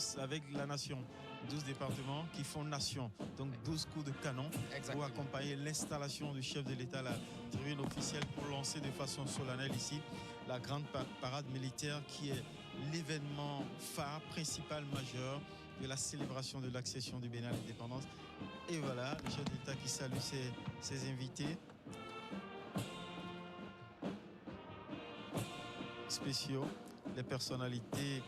alliance avec la nation. 12 départements qui font nation. Donc 12 coups de canon pour accompagner l'installation du chef de l'État à la tribune officielle pour lancer de façon solennelle ici la grande parade militaire qui est l'événement phare, principal, majeur de la célébration de l'accession du Bénin à l'indépendance. Et voilà, le chef de l'État qui salue ses invités spéciaux, les personnalités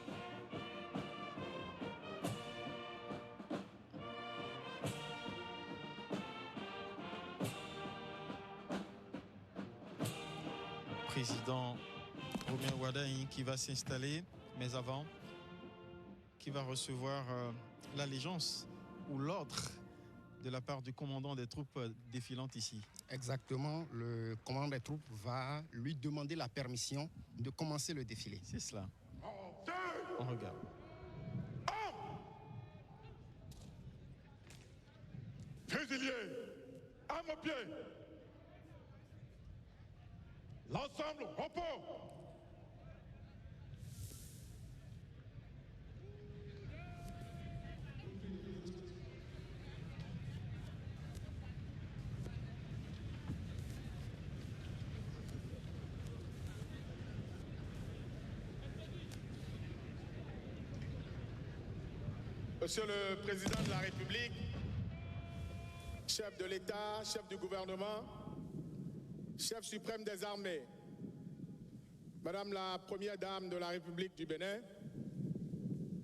président Romain Wadaï qui va s'installer, mais avant, qui va recevoir l'allégeance ou l'ordre de la part du commandant des troupes défilantes ici. Exactement, le commandant des troupes va lui demander la permission de commencer le défilé. C'est cela. On regarde. Fusiliers, armes au pied. L'ensemble, repos. Monsieur le Président de la République, chef de l'État, chef du gouvernement, chef suprême des armées, Madame la Première Dame de la République du Bénin,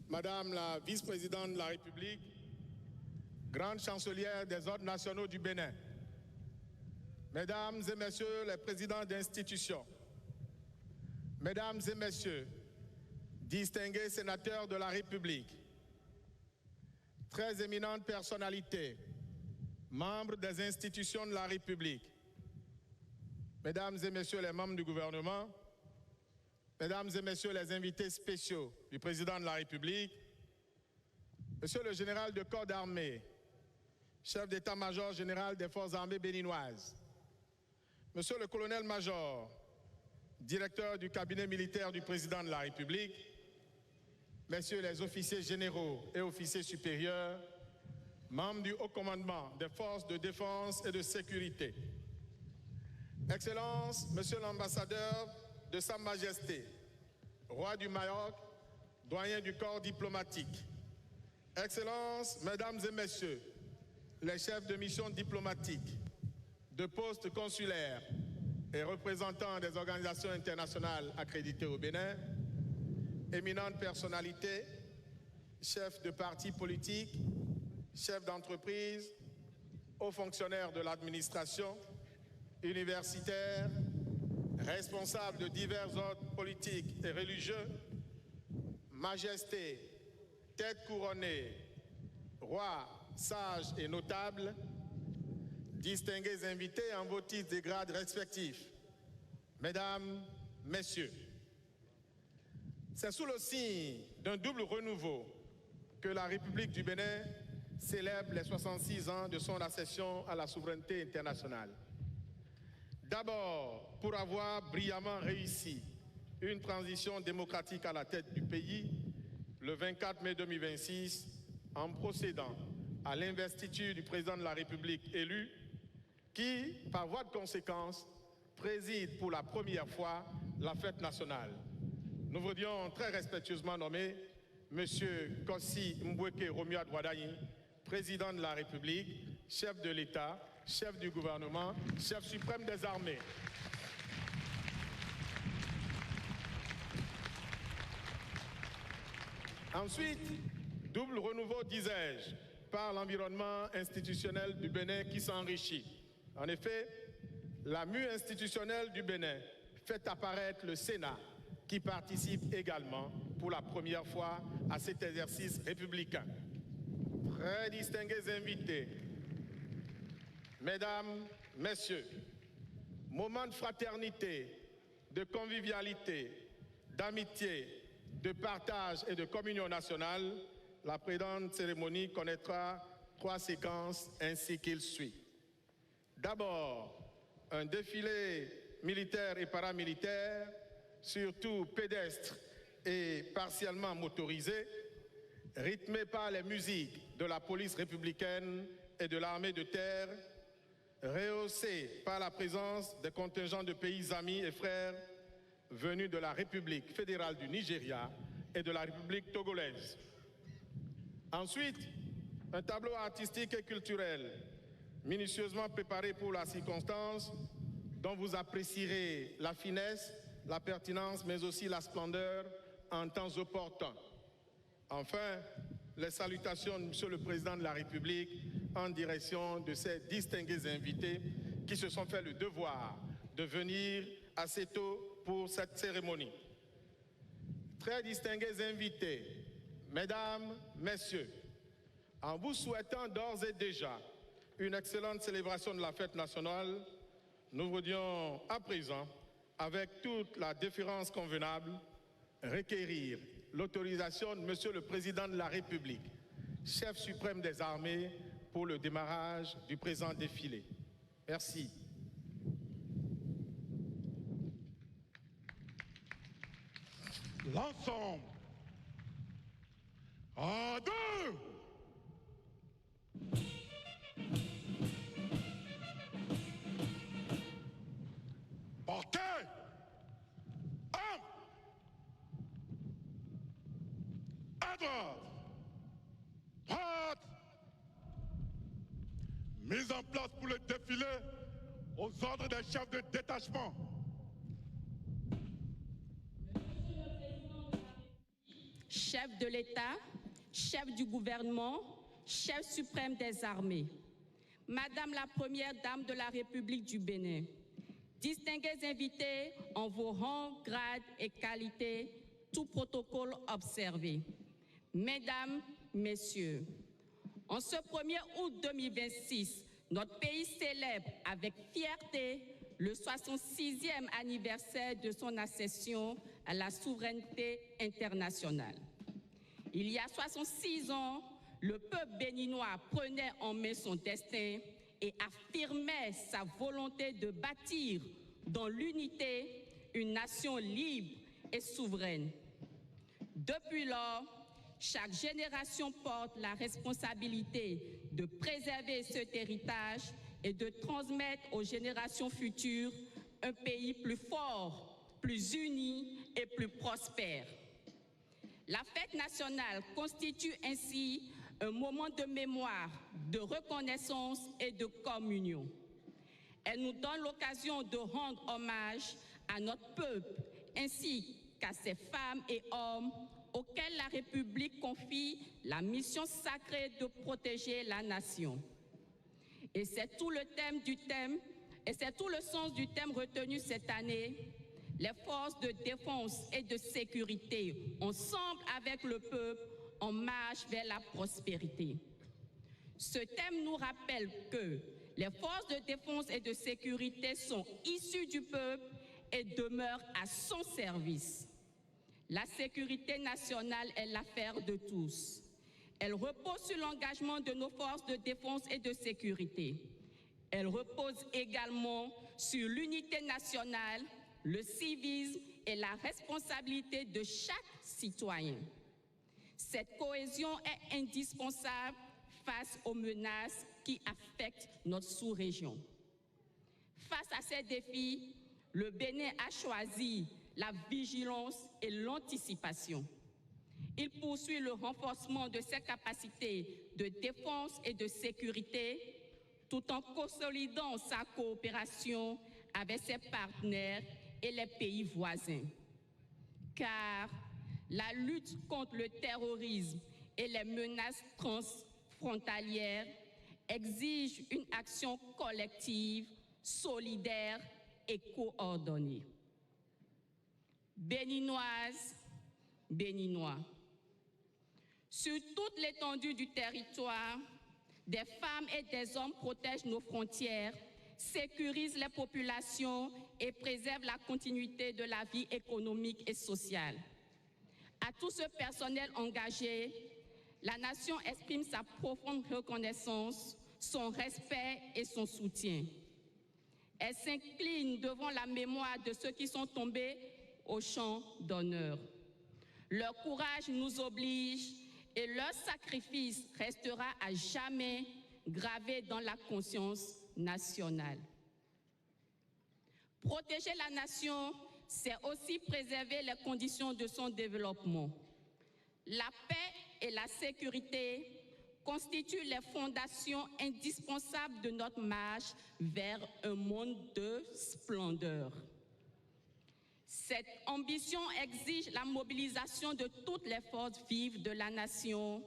Madame la Vice-Présidente de la République, Grande Chancelière des Ordres nationaux du Bénin, Mesdames et Messieurs les présidents d'institutions, Mesdames et Messieurs, distingués sénateurs de la République, très éminentes personnalités, membres des institutions de la République, Mesdames et Messieurs les membres du gouvernement, Mesdames et Messieurs les invités spéciaux du Président de la République, Monsieur le Général de corps d'armée, chef d'état-major général des forces armées béninoises, Monsieur le colonel-major, directeur du cabinet militaire du Président de la République, Messieurs les officiers généraux et officiers supérieurs, membres du haut commandement des forces de défense et de sécurité, Excellences, Monsieur l'ambassadeur de Sa Majesté, roi du Maroc, doyen du corps diplomatique, Excellences, Mesdames et Messieurs, les chefs de mission diplomatique, de postes consulaires et représentants des organisations internationales accréditées au Bénin, éminentes personnalités, chefs de partis politiques, chefs d'entreprise, hauts fonctionnaires de l'administration, universitaires, responsables de divers ordres politiques et religieux, majestés, têtes couronnées, rois, sages et notables, distingués invités en vos titres et grades respectifs, Mesdames, Messieurs, c'est sous le signe d'un double renouveau que la République du Bénin célèbre les 66 ans de son accession à la souveraineté internationale. D'abord, pour avoir brillamment réussi une transition démocratique à la tête du pays, le 24 mai 2026, en procédant à l'investiture du président de la République élu, qui, par voie de conséquence, préside pour la première fois la fête nationale. Nous voulions très respectueusement nommer M. Kossi Mbweke Romuald Wadaï, président de la République, chef de l'État, chef du gouvernement, chef suprême des armées. Ensuite, double renouveau, disais-je, par l'environnement institutionnel du Bénin qui s'enrichit. En effet, la mue institutionnelle du Bénin fait apparaître le Sénat, qui participe également pour la première fois à cet exercice républicain. Très distingués invités, Mesdames, Messieurs, moment de fraternité, de convivialité, d'amitié, de partage et de communion nationale, la présente cérémonie connaîtra 3 séquences ainsi qu'il suit. D'abord, un défilé militaire et paramilitaire, surtout pédestre et partiellement motorisé, rythmé par les musiques de la police républicaine et de l'armée de terre, rehaussé par la présence des contingents de pays amis et frères venus de la République fédérale du Nigeria et de la République togolaise. Ensuite, un tableau artistique et culturel minutieusement préparé pour la circonstance, dont vous apprécierez la finesse, la pertinence, mais aussi la splendeur en temps opportun. Enfin, les salutations de Monsieur le Président de la République en direction de ces distingués invités qui se sont fait le devoir de venir assez tôt pour cette cérémonie. Très distingués invités, Mesdames, Messieurs, en vous souhaitant d'ores et déjà une excellente célébration de la fête nationale, nous voulions à présent, avec toute la déférence convenable, requérir l'autorisation de Monsieur le Président de la République, chef suprême des armées, pour le démarrage du présent défilé. Merci. L'ensemble en deux. Portez un à droite, droite. Mise en place pour le défilé aux ordres des chefs de détachement. Chef de l'État, chef du gouvernement, chef suprême des armées, Madame la Première Dame de la République du Bénin, distingués invités en vos rangs, grades et qualités, tout protocole observé. Mesdames, Messieurs, en ce 1er août 2026, notre pays célèbre avec fierté le 66e anniversaire de son accession à la souveraineté internationale. Il y a 66 ans, le peuple béninois prenait en main son destin et affirmait sa volonté de bâtir dans l'unité une nation libre et souveraine. Depuis lors, chaque génération porte la responsabilité de préserver cet héritage et de transmettre aux générations futures un pays plus fort, plus uni et plus prospère. La fête nationale constitue ainsi un moment de mémoire, de reconnaissance et de communion. Elle nous donne l'occasion de rendre hommage à notre peuple ainsi qu'à ses femmes et hommes auxquels la République confie la mission sacrée de protéger la nation. Et c'est tout le sens du thème retenu cette année, les forces de défense et de sécurité, ensemble avec le peuple, en marche vers la prospérité. Ce thème nous rappelle que les forces de défense et de sécurité sont issues du peuple et demeurent à son service. La sécurité nationale est l'affaire de tous. Elle repose sur l'engagement de nos forces de défense et de sécurité. Elle repose également sur l'unité nationale, le civisme et la responsabilité de chaque citoyen. Cette cohésion est indispensable face aux menaces qui affectent notre sous-région. Face à ces défis, le Bénin a choisi la vigilance et l'anticipation. Il poursuit le renforcement de ses capacités de défense et de sécurité, tout en consolidant sa coopération avec ses partenaires et les pays voisins. Car la lutte contre le terrorisme et les menaces transfrontalières exige une action collective, solidaire et coordonnée. Béninoises, Béninois, sur toute l'étendue du territoire, des femmes et des hommes protègent nos frontières, sécurisent les populations et préservent la continuité de la vie économique et sociale. À tout ce personnel engagé, la nation exprime sa profonde reconnaissance, son respect et son soutien. Elle s'incline devant la mémoire de ceux qui sont tombés au champ d'honneur. Leur courage nous oblige et leur sacrifice restera à jamais gravé dans la conscience nationale. Protéger la nation, c'est aussi préserver les conditions de son développement. La paix et la sécurité constituent les fondations indispensables de notre marche vers un monde de splendeur. Cette ambition exige la mobilisation de toutes les forces vives de la nation,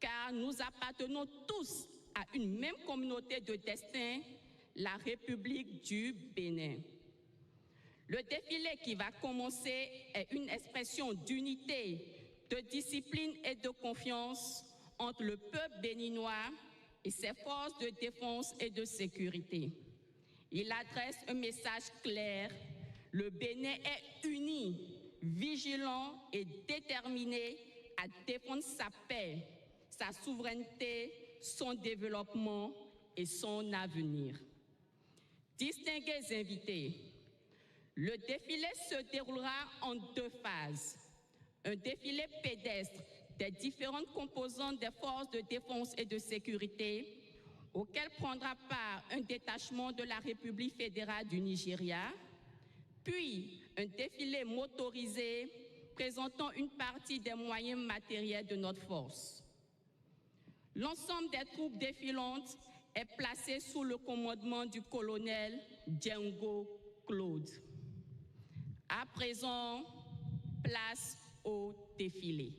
car nous appartenons tous à une même communauté de destin, la République du Bénin. Le défilé qui va commencer est une expression d'unité, de discipline et de confiance entre le peuple béninois et ses forces de défense et de sécurité. Il adresse un message clair: le Bénin est uni, vigilant et déterminé à défendre sa paix, sa souveraineté, son développement et son avenir. Distingués invités, le défilé se déroulera en 2 phases. Un défilé pédestre des différentes composantes des forces de défense et de sécurité, auquel prendra part un détachement de la République fédérale du Nigeria, puis un défilé motorisé présentant une partie des moyens matériels de notre force. L'ensemble des troupes défilantes est placé sous le commandement du colonel Django Claude. À présent, place au défilé.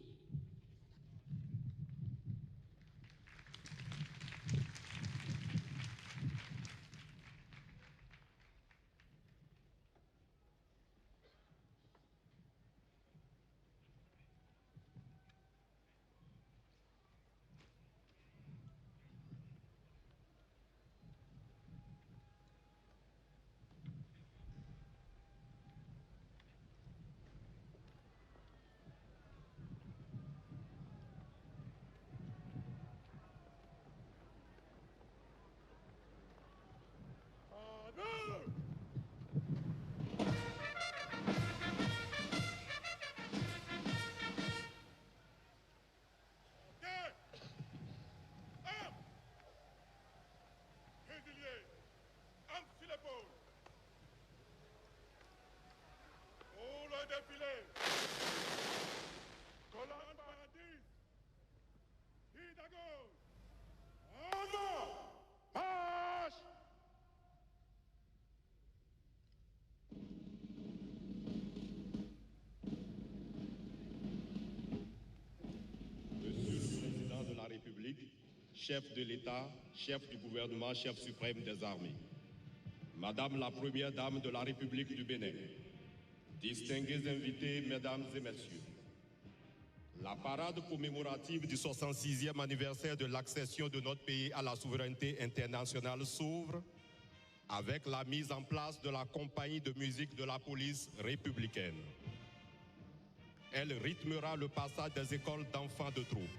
Chef de l'État, chef du gouvernement, chef suprême des armées. Madame la Première Dame de la République du Bénin, distingués invités, Mesdames et Messieurs, la parade commémorative du 66e anniversaire de l'accession de notre pays à la souveraineté internationale s'ouvre avec la mise en place de la compagnie de musique de la police républicaine. Elle rythmera le passage des écoles d'enfants de troupe,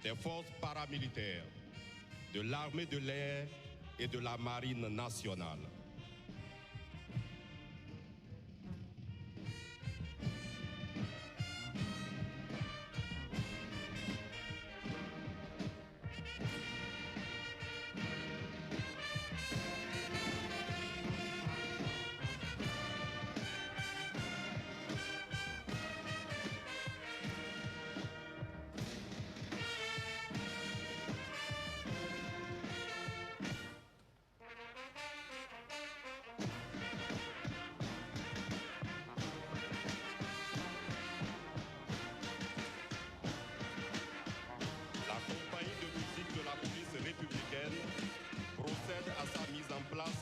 des forces paramilitaires, de l'armée de l'air et de la marine nationale.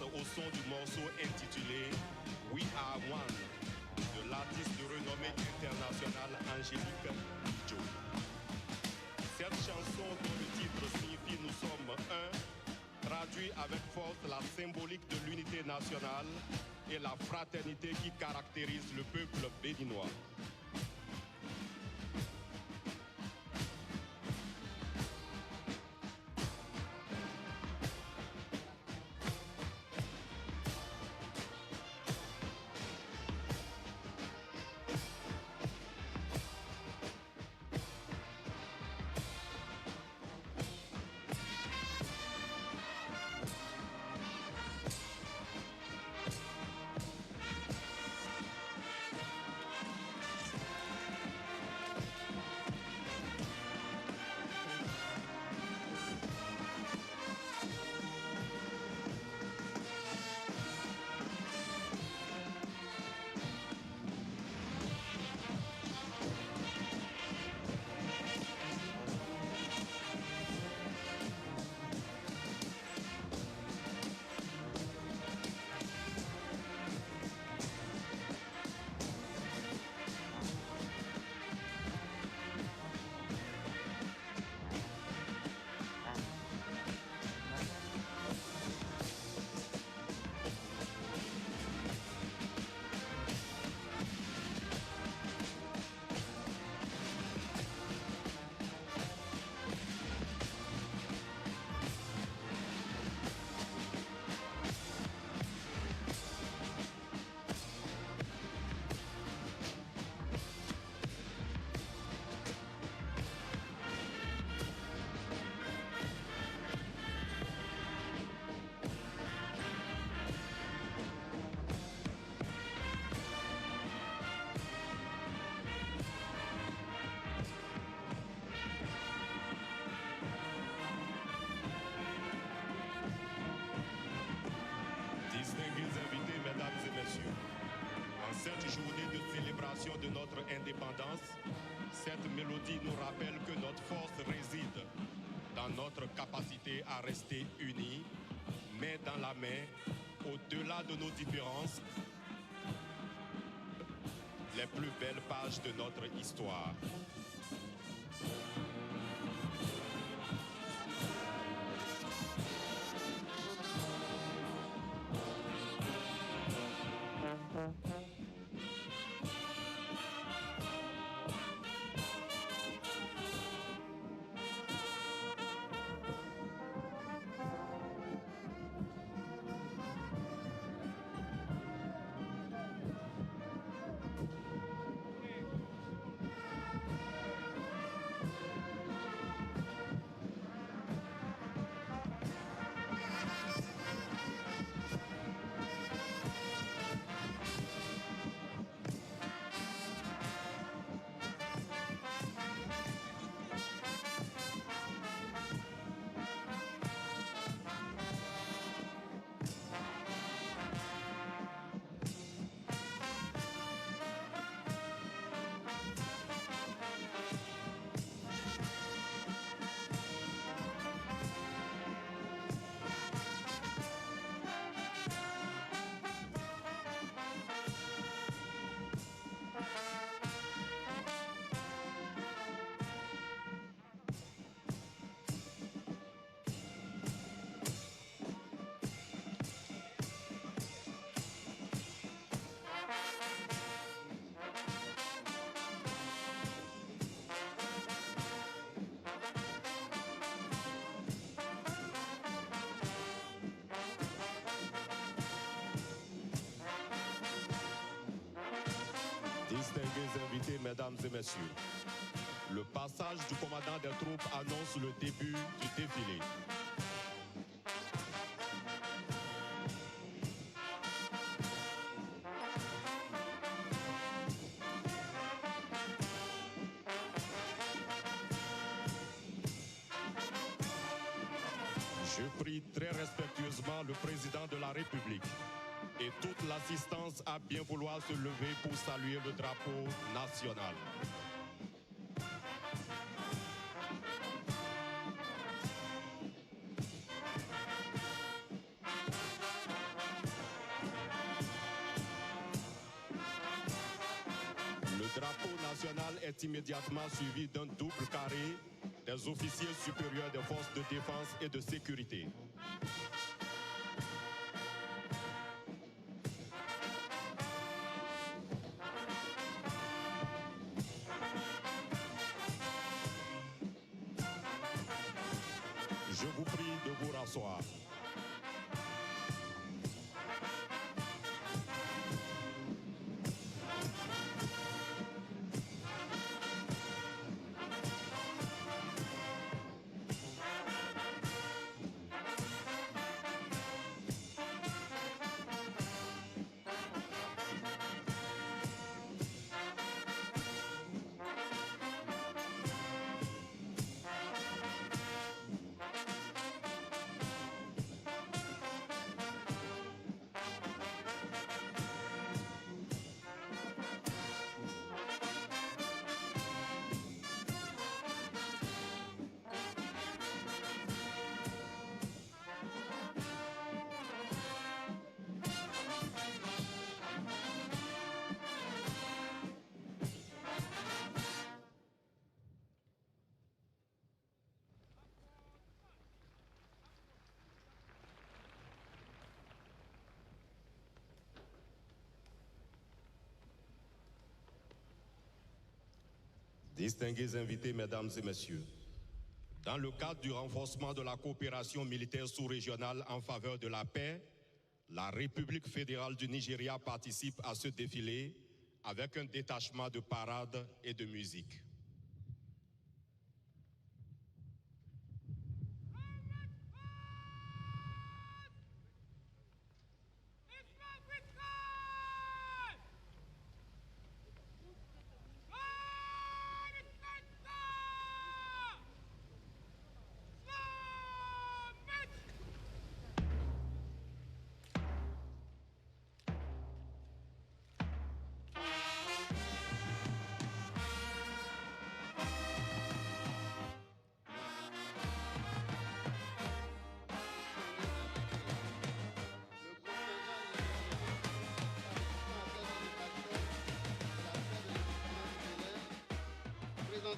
Au son du morceau intitulé We Are One de l'artiste de renommée internationale Angélique Kidjo. Cette chanson dont le titre signifie Nous sommes un traduit avec force la symbolique de l'unité nationale et la fraternité qui caractérise le peuple béninois. cette journée de célébration de notre indépendance, cette mélodie nous rappelle que notre force réside dans notre capacité à rester unis, main dans la main, au-delà de nos différences, les plus belles pages de notre histoire. Distingués invités, mesdames et messieurs, le passage du commandant des troupes annonce le début du défilé. Je prie très respectueusement le président de la République et toute l'assistance à bien vouloir se lever pour saluer le drapeau national. Le drapeau national est immédiatement suivi d'un double carré des officiers supérieurs des forces de défense et de sécurité. Je vous prie de vous rasseoir. Distingués invités, mesdames et messieurs, dans le cadre du renforcement de la coopération militaire sous-régionale en faveur de la paix, la République fédérale du Nigeria participe à ce défilé avec un détachement de parade et de musique.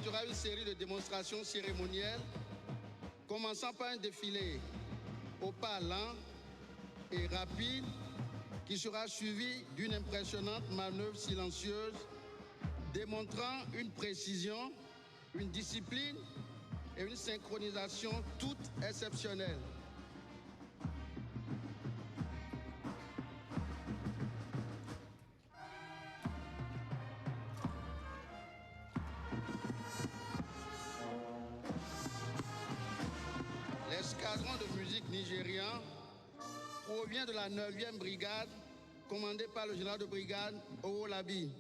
effectuera une série de démonstrations cérémonielles, commençant par un défilé au pas lent et rapide qui sera suivi d'une impressionnante manœuvre silencieuse démontrant une précision, une discipline et une synchronisation toutes exceptionnelles. L'escadron de musique nigérian provient de la 9e brigade, commandée par le général de brigade Owolabi.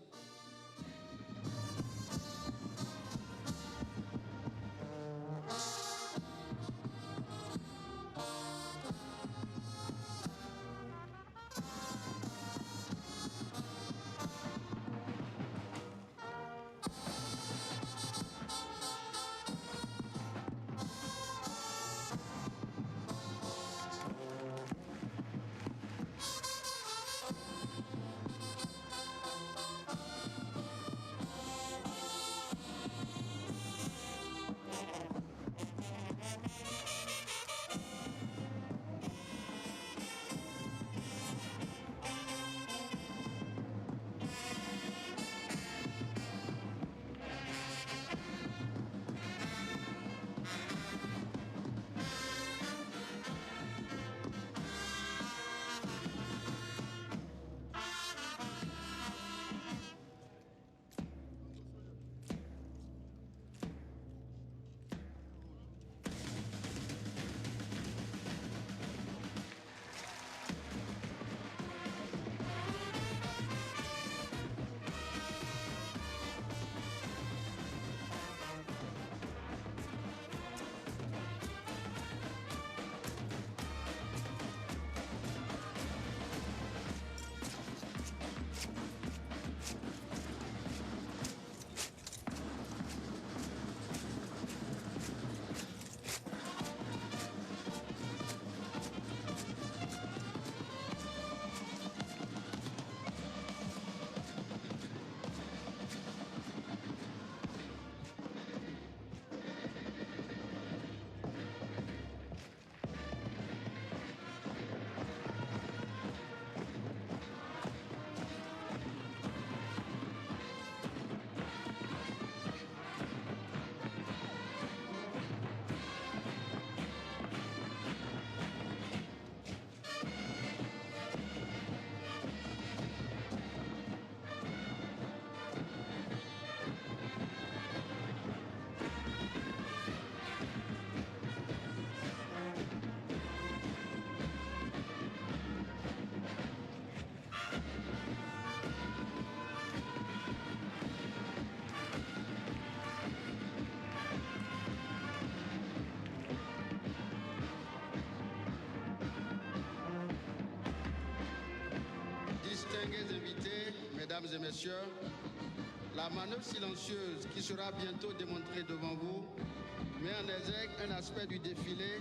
Distingués invités, mesdames et messieurs, la manœuvre silencieuse qui sera bientôt démontrée devant vous met en exergue un aspect du défilé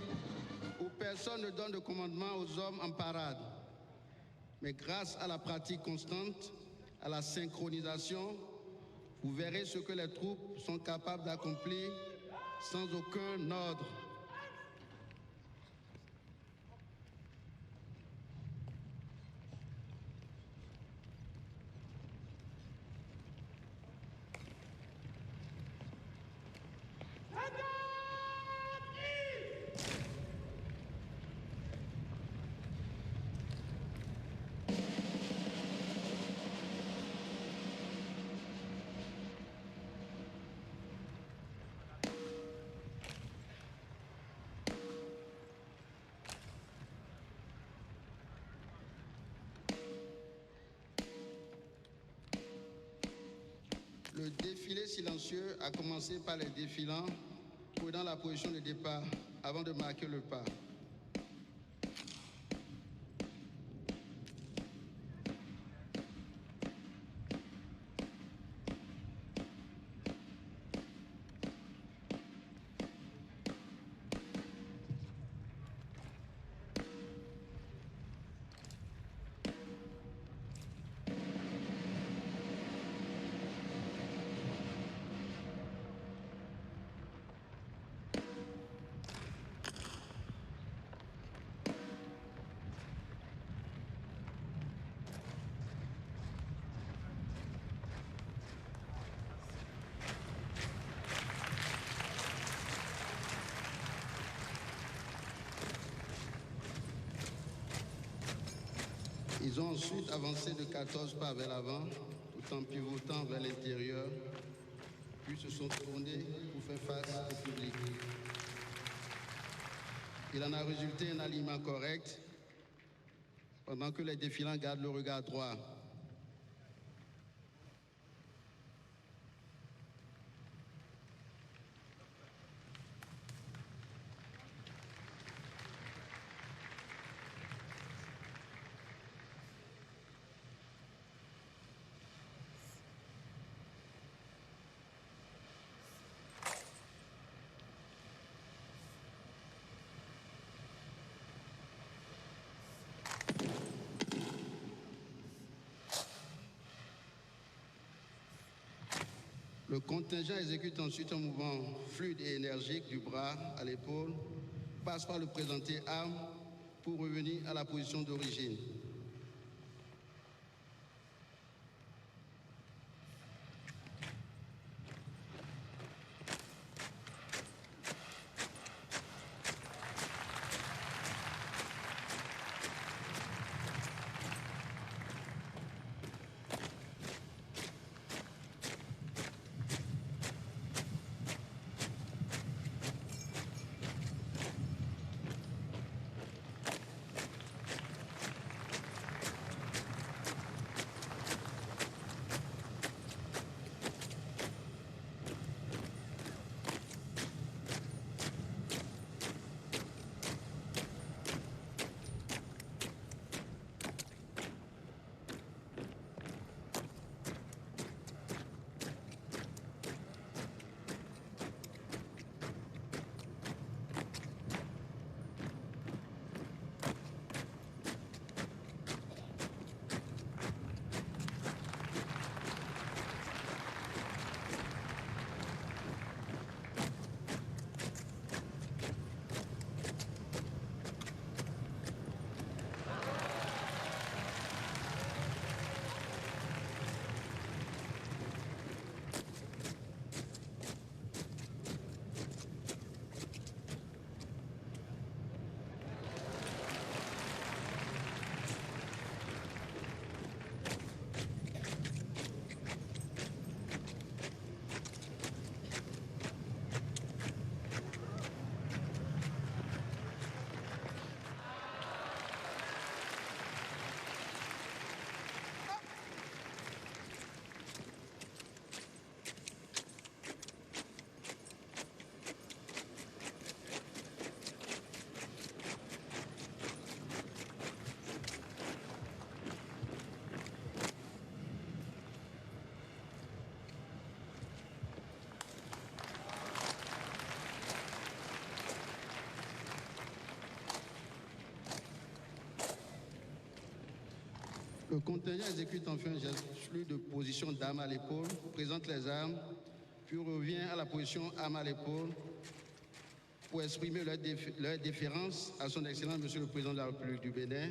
où personne ne donne de commandement aux hommes en parade. Mais grâce à la pratique constante, à la synchronisation, vous verrez ce que les troupes sont capables d'accomplir sans aucun ordre. Le défilé silencieux a commencé par les défilants prenant la position de départ avant de marquer le pas. Ils ont ensuite avancé de 14 pas vers l'avant, tout en pivotant vers l'intérieur, puis se sont tournés pour faire face au public. Il en a résulté un alignement correct, pendant que les défilants gardent le regard droit. Le contingent exécute ensuite un mouvement fluide et énergique du bras à l'épaule, passe par le présenté arme pour revenir à la position d'origine. Le contingent exécute enfin un geste fluide de position d'arme à l'épaule, présente les armes, puis revient à la position arme à l'épaule pour exprimer leur déférence à son Excellence Monsieur le Président de la République du Bénin.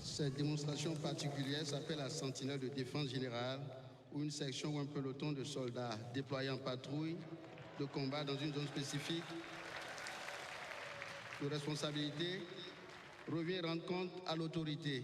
Cette démonstration particulière s'appelle la sentinelle de défense générale, où une section ou un peloton de soldats déployés en patrouille de combat dans une zone spécifique de responsabilité revient rendre compte à l'autorité.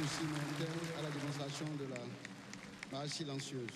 simultaine à la démonstration de la marche silencieuse.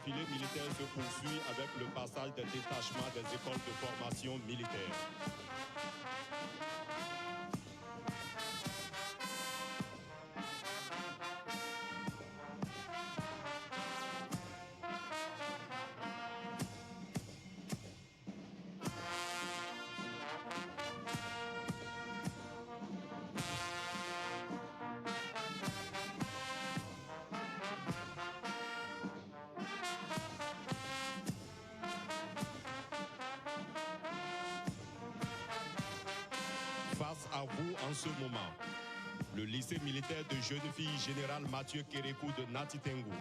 défilé militaire se poursuit avec le passage des détachements des écoles de formation militaire. Face à vous en ce moment, le lycée militaire de jeunes filles général Mathieu Kérékou de Natitengo.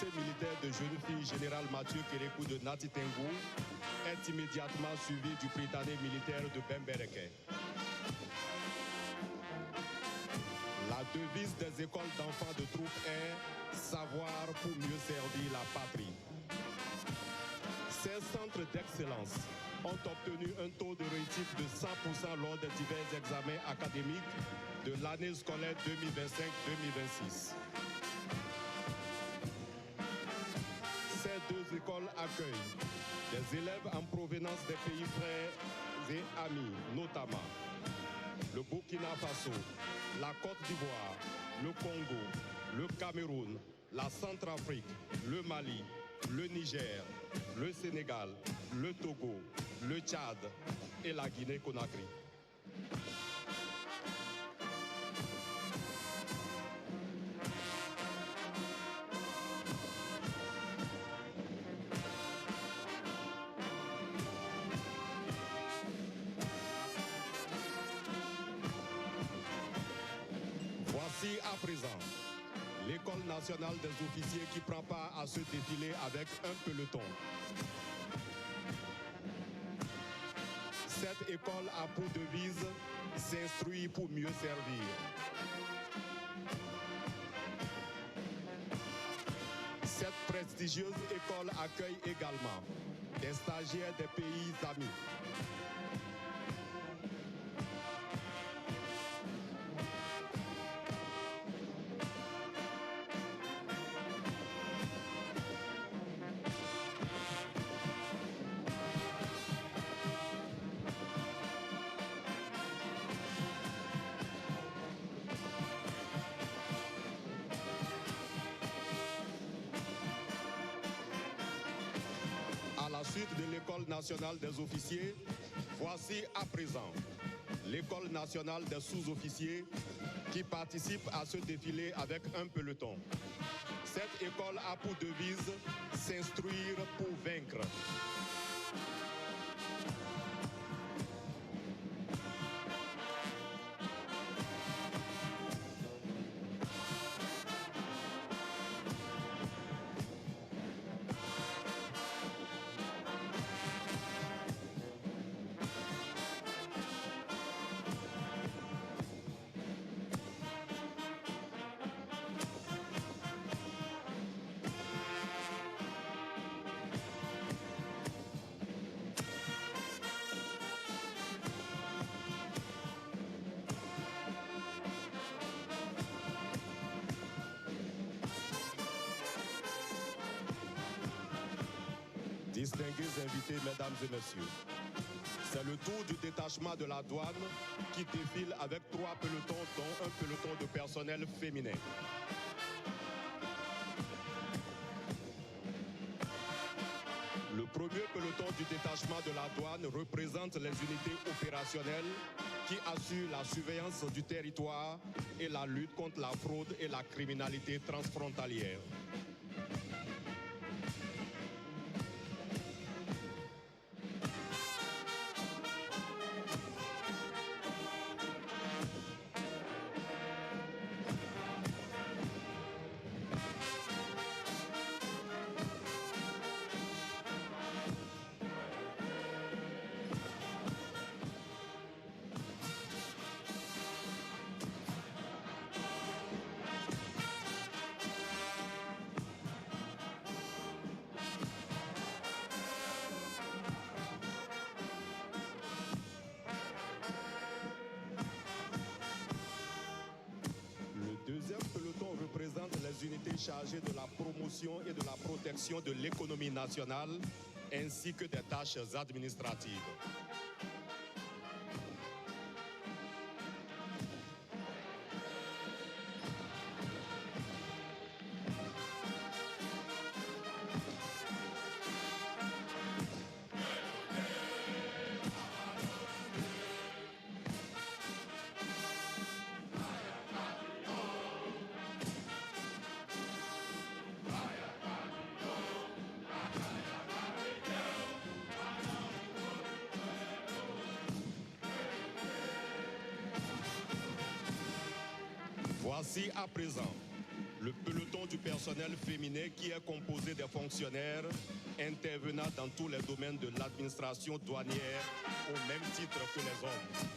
Militaire de jeune fille général Mathieu Kérékou de Natitengo est immédiatement suivi du Prytanée militaire de Bembereke. La devise des écoles d'enfants de troupe est « Savoir pour mieux servir la patrie ». Ces centres d'excellence ont obtenu un taux de réussite de 100% lors des divers examens académiques de l'année scolaire 2025-2026. Ces deux écoles accueillent des élèves en provenance des pays frères et amis, notamment le Burkina Faso, la Côte d'Ivoire, le Congo, le Cameroun, la Centrafrique, le Mali, le Niger, le Sénégal, le Togo, le Tchad et la Guinée-Conakry. Voici à présent l'École nationale des officiers qui prend part à ce défilé avec un peloton. Cette école a pour devise « S'instruire pour mieux servir ». Cette prestigieuse école accueille également des stagiaires des pays amis. À la suite de l'École nationale des officiers, voici à présent l'École nationale des sous-officiers qui participe à ce défilé avec un peloton. Cette école a pour devise « S'instruire pour vaincre ». Distingués invités, mesdames et messieurs, c'est le tour du détachement de la douane qui défile avec 3 pelotons, dont un peloton de personnel féminin. Le premier peloton du détachement de la douane représente les unités opérationnelles qui assurent la surveillance du territoire et la lutte contre la fraude et la criminalité transfrontalière. Les unités chargées de la promotion et de la protection de l'économie nationale, ainsi que des tâches administratives. Voici à présent le peloton du personnel féminin qui est composé des fonctionnaires intervenant dans tous les domaines de l'administration douanière au même titre que les hommes.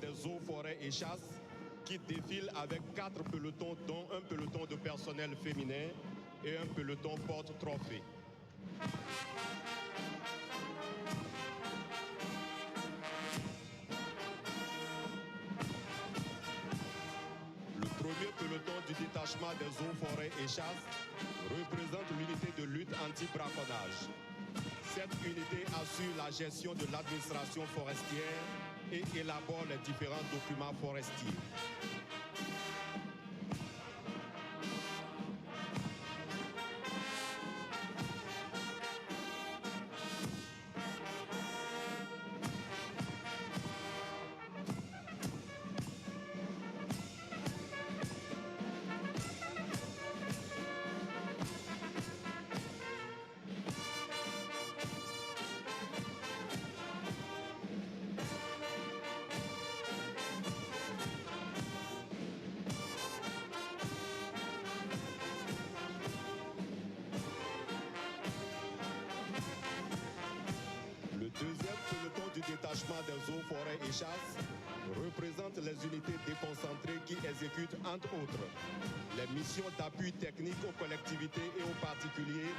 Des eaux, forêts et chasses qui défilent avec 4 pelotons, dont un peloton de personnel féminin et un peloton porte-trophée. Le premier peloton du détachement des eaux, forêts et chasses représente l'unité de lutte anti-braconnage. Cette unité assure la gestion de l'administration forestière et élabore les différents documents forestiers. Des eaux, forêts et chasses représente les unités déconcentrées qui exécutent, entre autres, les missions d'appui technique aux collectivités et aux particuliers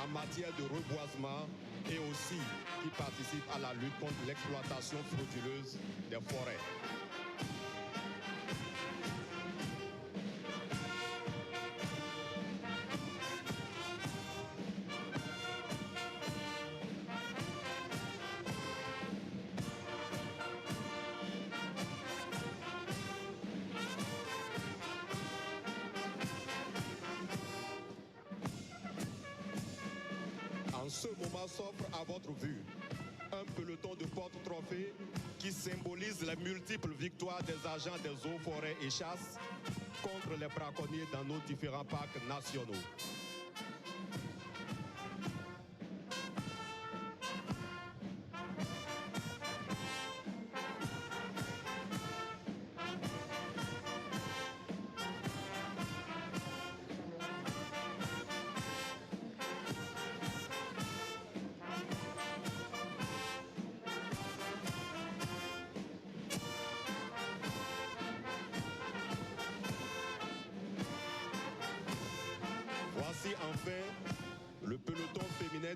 en matière de reboisement et aussi qui participent à la lutte contre l'exploitation frauduleuse des forêts. En ce moment s'offre à votre vue un peloton de porte-trophée qui symbolise les multiples victoires des agents des eaux, forêts et chasses contre les braconniers dans nos différents parcs nationaux.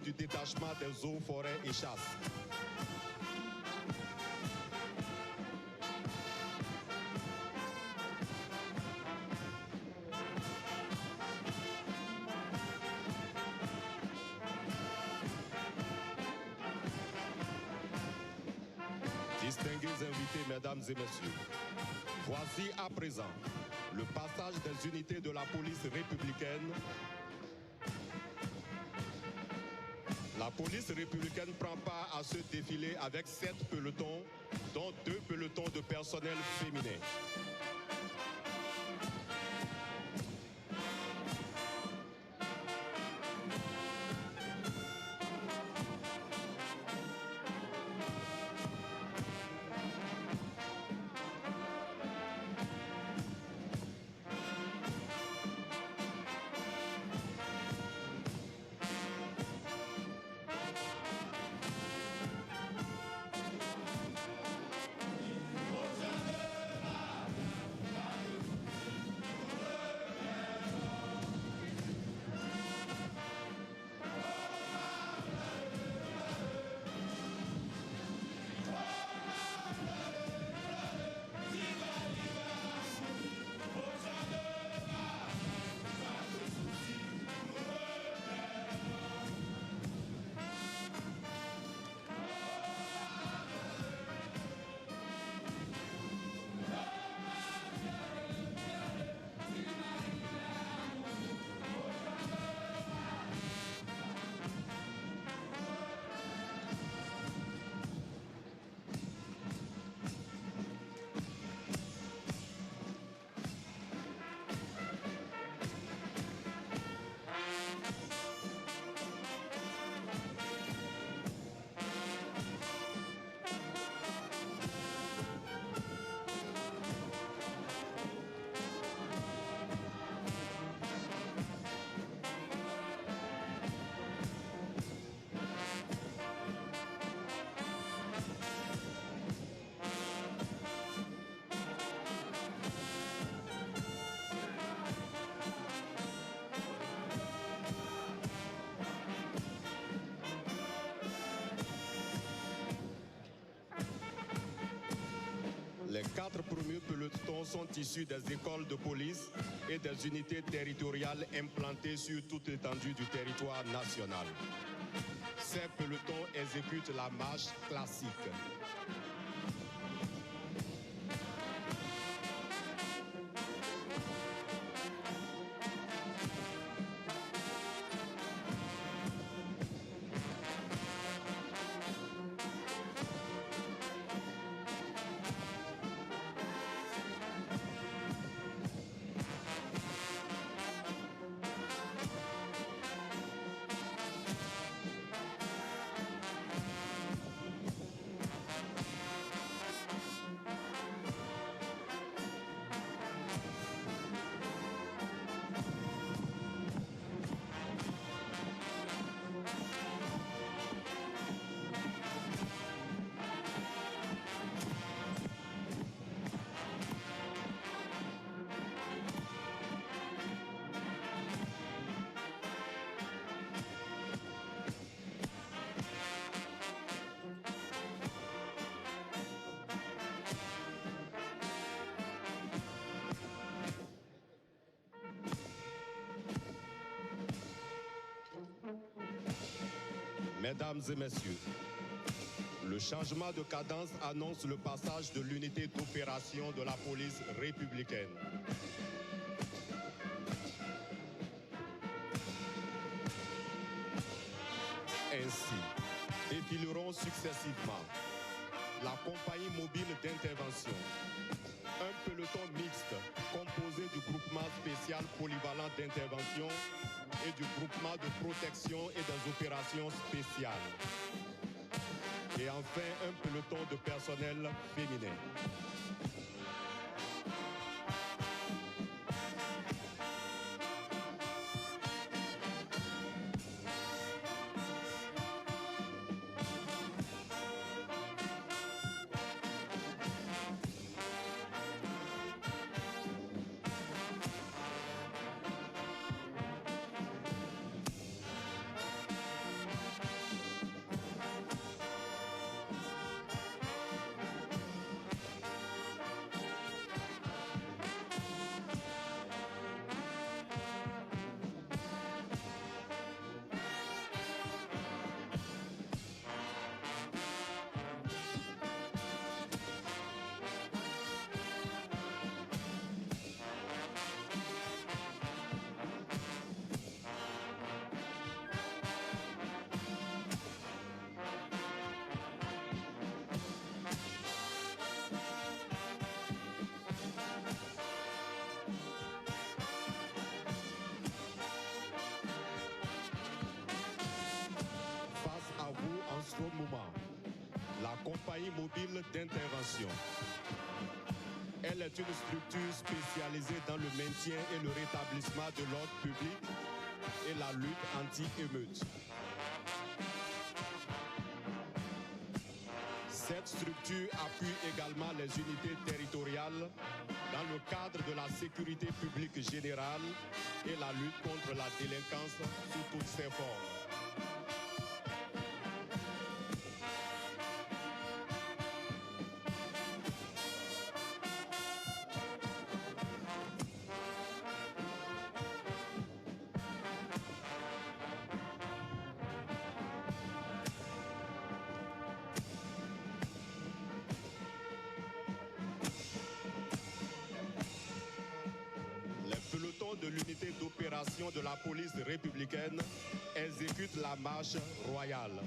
du détachement des eaux, forêts et chasses. Distingués invités, mesdames et messieurs, voici à présent le passage des unités de la police républicaine. La police républicaine prend part à ce défilé avec 7 pelotons, dont 2 pelotons de personnel féminin. Les 4 premiers pelotons sont issus des écoles de police et des unités territoriales implantées sur toute l'étendue du territoire national. Ces pelotons exécutent la marche classique. Mesdames et messieurs, le changement de cadence annonce le passage de l'unité d'opération de la police républicaine. Ainsi, défileront successivement la compagnie mobile d'intervention, un peloton mixte composé du groupement spécial polyvalent d'intervention et du groupement de protection et des opérations spéciales. Et enfin, un peloton de personnel féminin. compagnie mobile d'intervention. Elle est une structure spécialisée dans le maintien et le rétablissement de l'ordre public et la lutte anti-émeute. Cette structure appuie également les unités territoriales dans le cadre de la sécurité publique générale et la lutte contre la délinquance sous toutes ses formes. De l'unité d'opération de la police républicaine exécute la marche royale.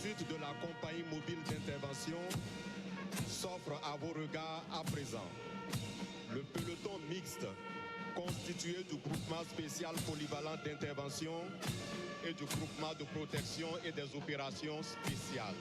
Suite de la compagnie mobile d'intervention s'offre à vos regards à présent. Le peloton mixte constitué du groupement spécial polyvalent d'intervention et du groupement de protection et des opérations spéciales.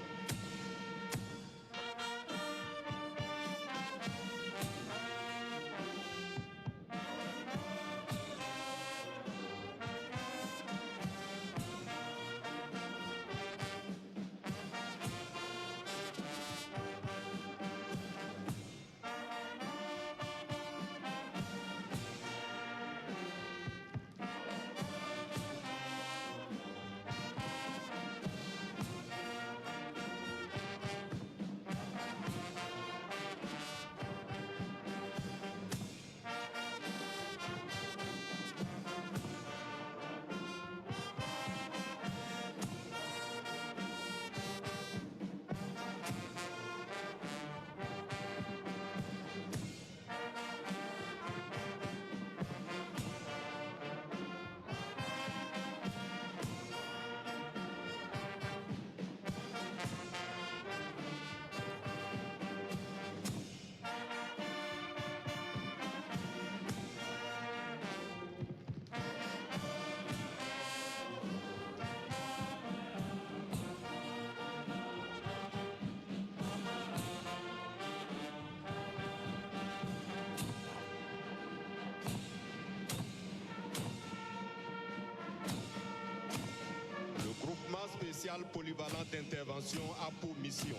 spéciale polyvalente d'intervention a pour mission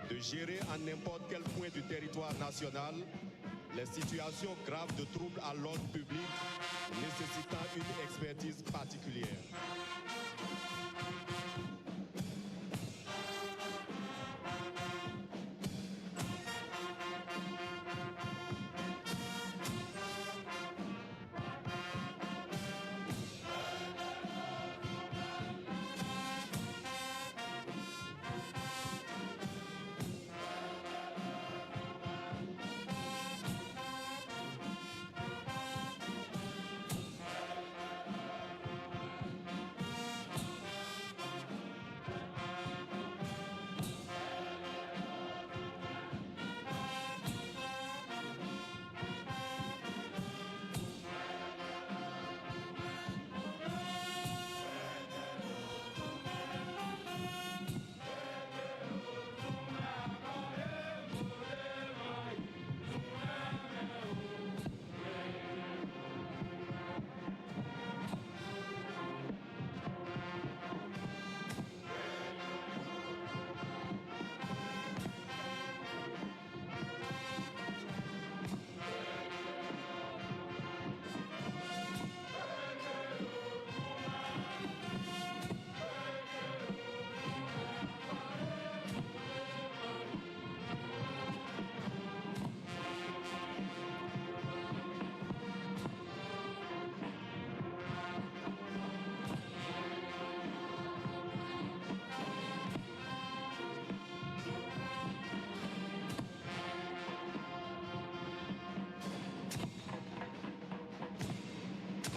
de gérer à n'importe quel point du territoire national les situations graves de troubles à l'ordre public nécessitant une expertise particulière.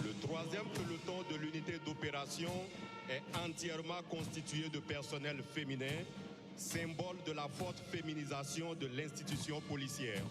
Le troisième peloton de l'unité d'opération est entièrement constitué de personnel féminin, symbole de la forte féminisation de l'institution policière.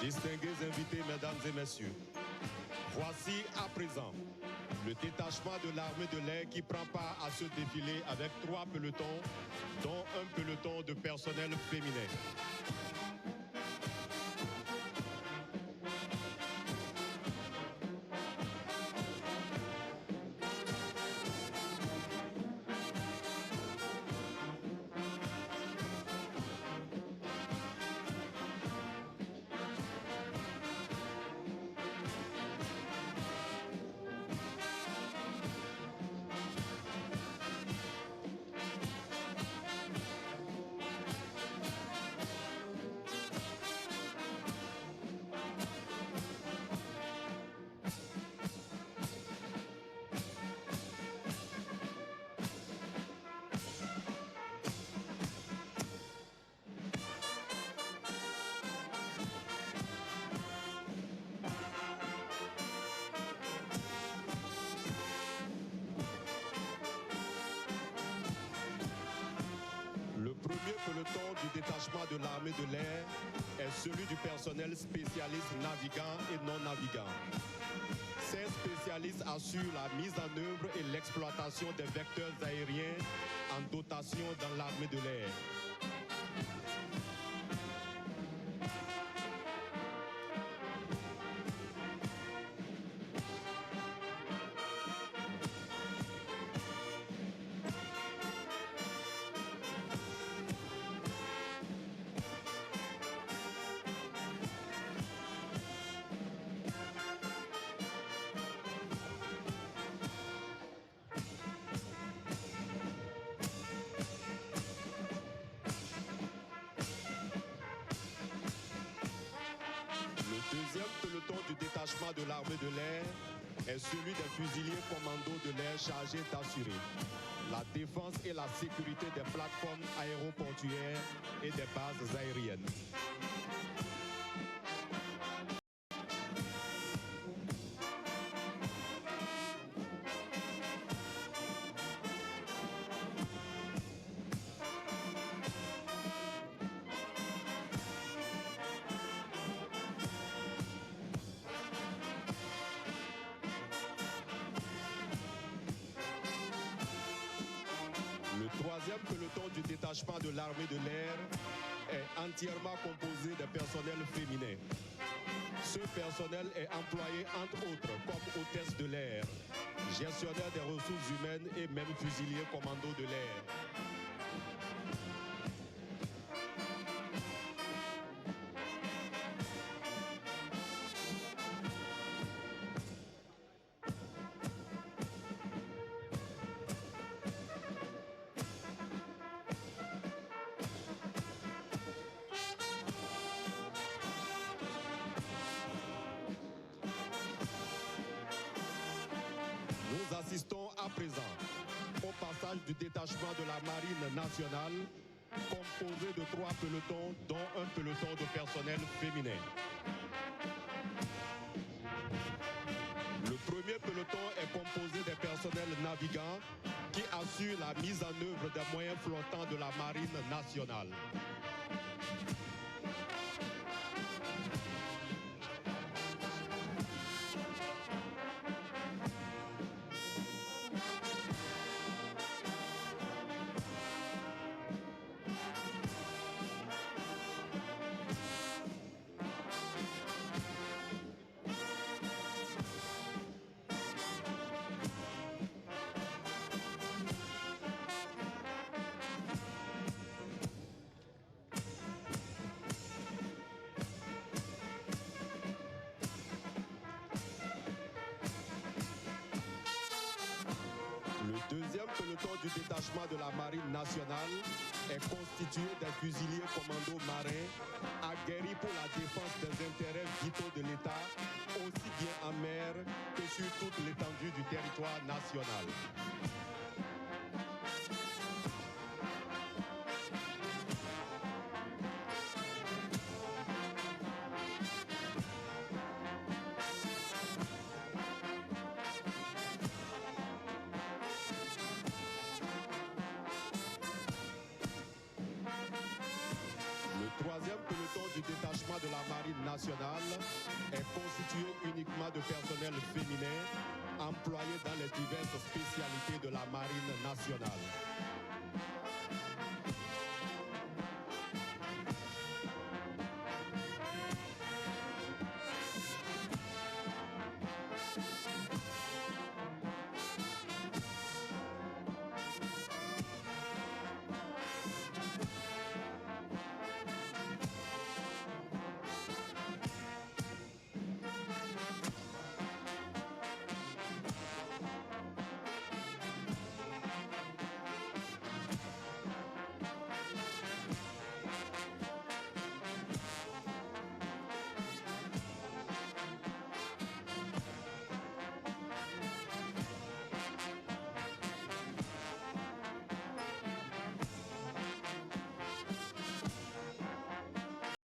Distingués invités, mesdames et messieurs, voici à présent le détachement de l'armée de l'air qui prend part à ce défilé avec 3 pelotons, dont un peloton de personnel féminin. Le premier peloton du détachement de l'armée de l'air est celui du personnel spécialiste navigant et non navigant. Ces spécialistes assurent la mise en œuvre et l'exploitation des vecteurs aériens en dotation dans l'armée de l'air. Le deuxième peloton du détachement de l'armée de l'air est celui des fusiliers commandos de l'air chargés d'assurer la défense et la sécurité des plateformes aéroportuaires et des bases aériennes. Le troisième peloton du détachement de l'armée de l'air est entièrement composé de personnel féminin. Ce personnel est employé entre autres comme hôtesse de l'air, gestionnaire des ressources humaines et même fusilier commando de l'air. Nous assistons à présent au passage du détachement de la Marine nationale, composé de 3 pelotons, dont un peloton de personnel féminin. Le premier peloton est composé des personnels navigants qui assurent la mise en œuvre des moyens flottants de la Marine nationale. Le deuxième peloton du détachement de la Marine nationale est constitué des fusiliers commandos marins aguerris pour la défense des intérêts vitaux de l'État, aussi bien en mer que sur toute l'étendue du territoire national. Le troisième peloton du détachement de la Marine nationale est constituée uniquement de personnel féminin employé dans les diverses spécialités de la marine nationale.